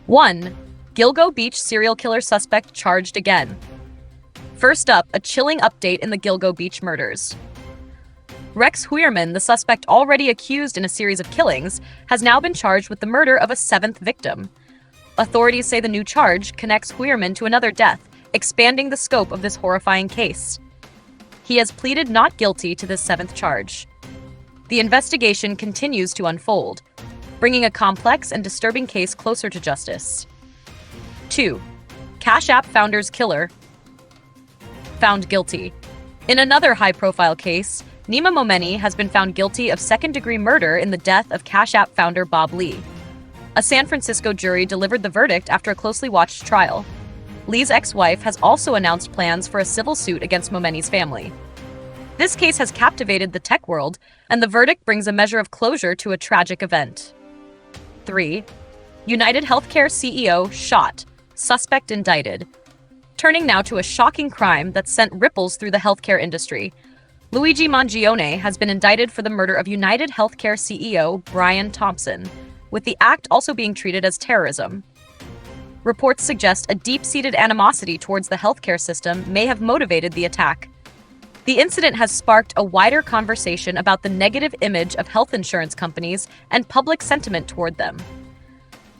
1. Gilgo Beach serial killer suspect charged again. First up, a chilling update in the Gilgo Beach murders. Rex Huierman, the suspect already accused in a series of killings, has now been charged with the murder of a seventh victim. Authorities say the new charge connects Huierman to another death, expanding the scope of this horrifying case. He has pleaded not guilty to this seventh charge. The investigation continues to unfold, bringing a complex and disturbing case closer to justice. 2. Cash App founder's killer found guilty. In another high-profile case, Nima Momeni has been found guilty of second-degree murder in the death of Cash App founder Bob Lee. A San Francisco jury delivered the verdict after a closely watched trial. Lee's ex-wife has also announced plans for a civil suit against Momeni's family. This case has captivated the tech world, and the verdict brings a measure of closure to a tragic event. 3. UnitedHealthcare CEO shot. Suspect indicted. Turning now to a shocking crime that sent ripples through the healthcare industry. Luigi Mangione has been indicted for the murder of UnitedHealthcare CEO Brian Thompson, with the act also being treated as terrorism. Reports suggest a deep-seated animosity towards the healthcare system may have motivated the attack. The incident has sparked a wider conversation about the negative image of health insurance companies and public sentiment toward them.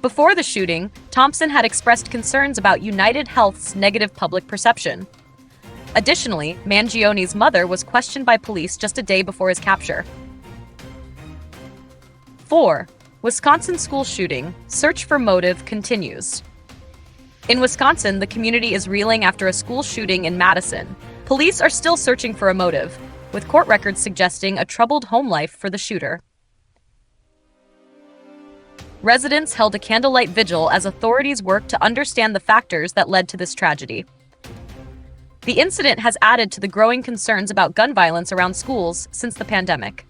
Before the shooting, Thompson had expressed concerns about United Health's negative public perception. Additionally, Mangione's mother was questioned by police just a day before his capture. 4. Wisconsin school shooting. Search for motive continues. In Wisconsin, the community is reeling after a school shooting in Madison. Police are still searching for a motive, with court records suggesting a troubled home life for the shooter. Residents held a candlelight vigil as authorities worked to understand the factors that led to this tragedy. The incident has added to the growing concerns about gun violence around schools since the pandemic.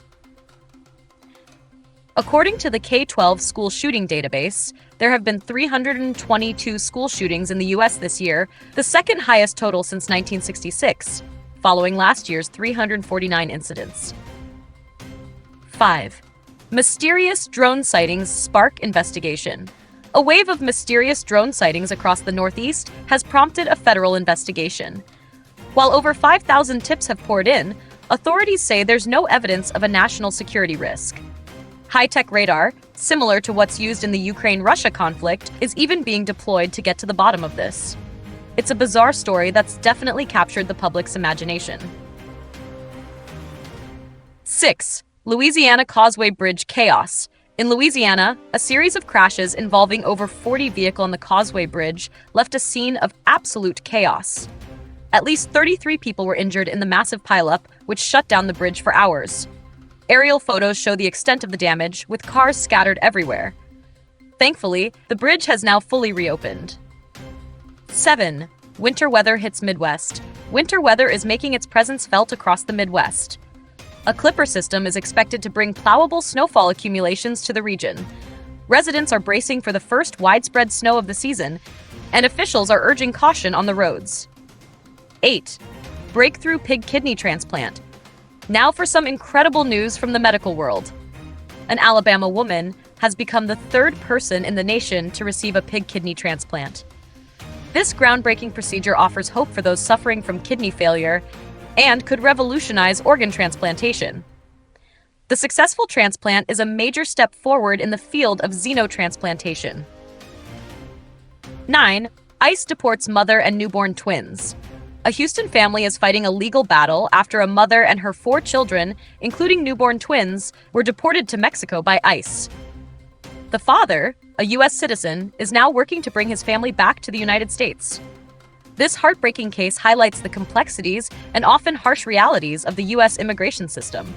According to the K-12 school shooting database, there have been 322 school shootings in the U.S. this year, the second highest total since 1966, following last year's 349 incidents. 5. Mysterious drone sightings spark investigation. A wave of mysterious drone sightings across the Northeast has prompted a federal investigation. While over 5,000 tips have poured in, authorities say there's no evidence of a national security risk. High-tech radar, similar to what's used in the Ukraine-Russia conflict, is even being deployed to get to the bottom of this. It's a bizarre story that's definitely captured the public's imagination. 6. Louisiana Causeway Bridge chaos. In Louisiana, a series of crashes involving over 40 vehicles on the Causeway Bridge left a scene of absolute chaos. At least 33 people were injured in the massive pileup, which shut down the bridge for hours. Aerial photos show the extent of the damage, with cars scattered everywhere. Thankfully, the bridge has now fully reopened. 7. Winter weather hits Midwest. Winter weather is making its presence felt across the Midwest. A clipper system is expected to bring plowable snowfall accumulations to the region. Residents are bracing for the first widespread snow of the season, and officials are urging caution on the roads. 8. Breakthrough pig kidney transplant. Now for some incredible news from the medical world. An Alabama woman has become the third person in the nation to receive a pig kidney transplant. This groundbreaking procedure offers hope for those suffering from kidney failure and could revolutionize organ transplantation. The successful transplant is a major step forward in the field of xenotransplantation. 9. ICE deports mother and newborn twins. A Houston family is fighting a legal battle after a mother and her 4 children, including newborn twins, were deported to Mexico by ICE. The father, a U.S. citizen, is now working to bring his family back to the United States. This heartbreaking case highlights the complexities and often harsh realities of the U.S. immigration system.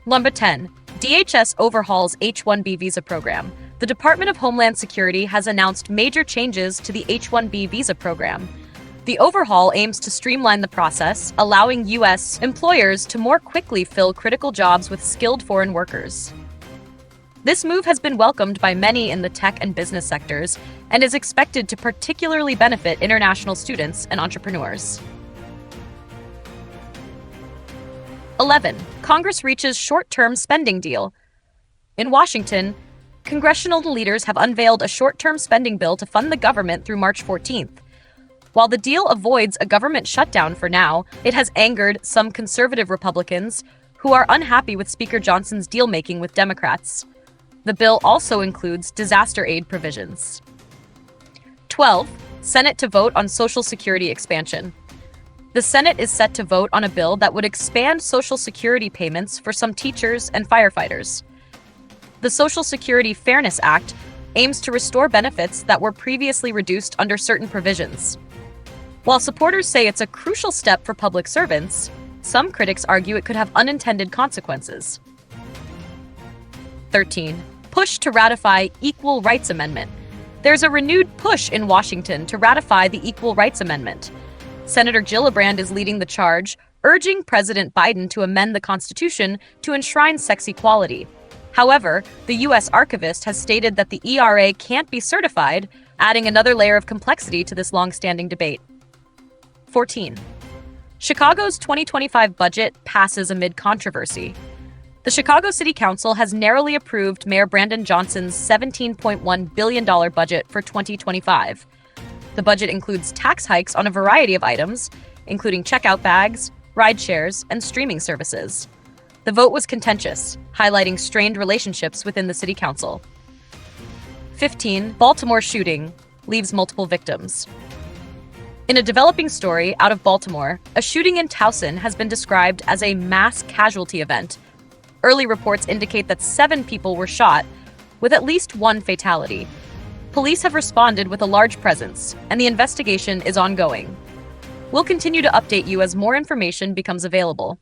Number 10. DHS overhauls H-1B visa program. The Department of Homeland Security has announced major changes to the H-1B visa program. The overhaul aims to streamline the process, allowing U.S. employers to more quickly fill critical jobs with skilled foreign workers. This move has been welcomed by many in the tech and business sectors and is expected to particularly benefit international students and entrepreneurs. 11. Congress reaches short-term spending deal. In Washington, congressional leaders have unveiled a short-term spending bill to fund the government through March 14th. While the deal avoids a government shutdown for now, it has angered some conservative Republicans who are unhappy with Speaker Johnson's deal-making with Democrats. The bill also includes disaster aid provisions. 12. Senate to vote on Social Security expansion. The Senate is set to vote on a bill that would expand Social Security payments for some teachers and firefighters. The Social Security Fairness Act aims to restore benefits that were previously reduced under certain provisions. While supporters say it's a crucial step for public servants, some critics argue it could have unintended consequences. 13. Push to ratify Equal Rights Amendment. There's a renewed push in Washington to ratify the Equal Rights Amendment. Senator Gillibrand is leading the charge, urging President Biden to amend the Constitution to enshrine sex equality. However, the U.S. Archivist has stated that the ERA can't be certified, adding another layer of complexity to this long-standing debate. 14. Chicago's 2025 budget passes amid controversy. The Chicago City Council has narrowly approved Mayor Brandon Johnson's $17.1 billion budget for 2025. The budget includes tax hikes on a variety of items, including checkout bags, ride shares, and streaming services. The vote was contentious, highlighting strained relationships within the City Council. 15. Baltimore shooting leaves multiple victims. In a developing story out of Baltimore, a shooting in Towson has been described as a mass casualty event. Early reports indicate that 7 people were shot, with at least 1 fatality. Police have responded with a large presence, and the investigation is ongoing. We'll continue to update you as more information becomes available.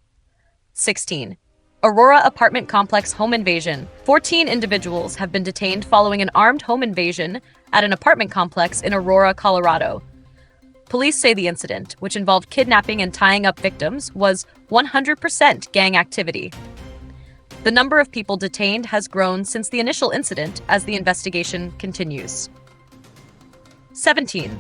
16. Aurora apartment complex home invasion. 14 individuals have been detained following an armed home invasion at an apartment complex in Aurora, Colorado. Police say the incident, which involved kidnapping and tying up victims, was 100% gang activity. The number of people detained has grown since the initial incident as the investigation continues. 17.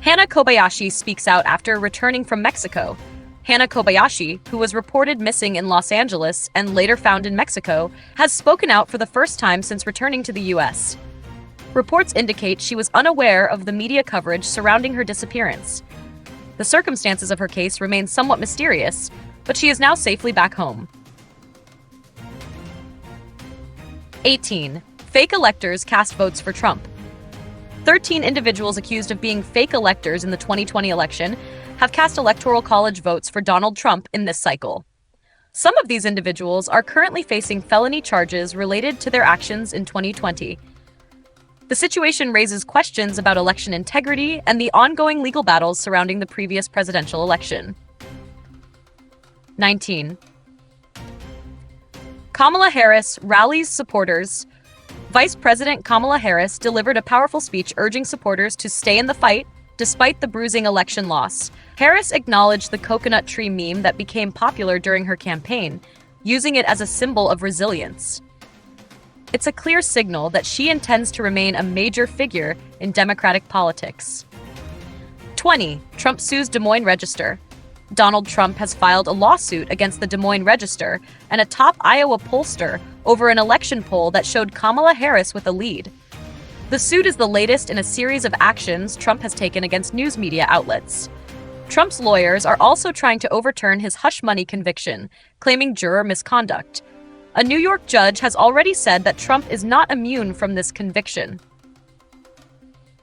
Hannah Kobayashi speaks out after returning from Mexico. Hannah Kobayashi, who was reported missing in Los Angeles and later found in Mexico, has spoken out for the first time since returning to the U.S. Reports indicate she was unaware of the media coverage surrounding her disappearance. The circumstances of her case remain somewhat mysterious, but she is now safely back home. 18. Fake electors cast votes for Trump. 13 individuals accused of being fake electors in the 2020 election have cast Electoral College votes for Donald Trump in this cycle. Some of these individuals are currently facing felony charges related to their actions in 2020. The situation raises questions about election integrity and the ongoing legal battles surrounding the previous presidential election. 19. Kamala Harris rallies supporters. Vice President Kamala Harris delivered a powerful speech urging supporters to stay in the fight despite the bruising election loss. Harris acknowledged the coconut tree meme that became popular during her campaign, using it as a symbol of resilience. It's a clear signal that she intends to remain a major figure in Democratic politics. 20. Trump sues Des Moines Register. Donald Trump has filed a lawsuit against the Des Moines Register and a top Iowa pollster over an election poll that showed Kamala Harris with a lead. The suit is the latest in a series of actions Trump has taken against news media outlets. Trump's lawyers are also trying to overturn his hush money conviction, claiming juror misconduct. A New York judge has already said that Trump is not immune from this conviction.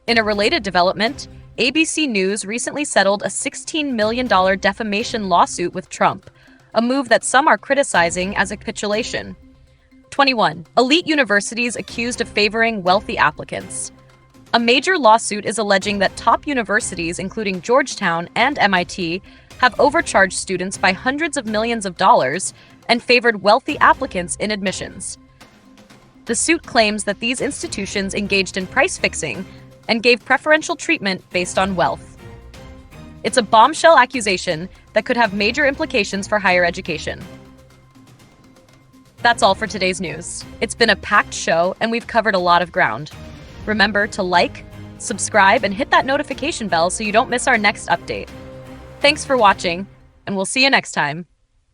In a related development, ABC News recently settled a $16 million defamation lawsuit with Trump, a move that some are criticizing as a capitulation. 21. Elite universities accused of favoring wealthy applicants. A major lawsuit is alleging that top universities, including Georgetown and MIT, have overcharged students by hundreds of millions of dollars and favored wealthy applicants in admissions. The suit claims that these institutions engaged in price fixing and gave preferential treatment based on wealth. It's a bombshell accusation that could have major implications for higher education. That's all for today's news. It's been a packed show, and we've covered a lot of ground. Remember to like, subscribe, and hit that notification bell so you don't miss our next update. Thanks for watching, and we'll see you next time.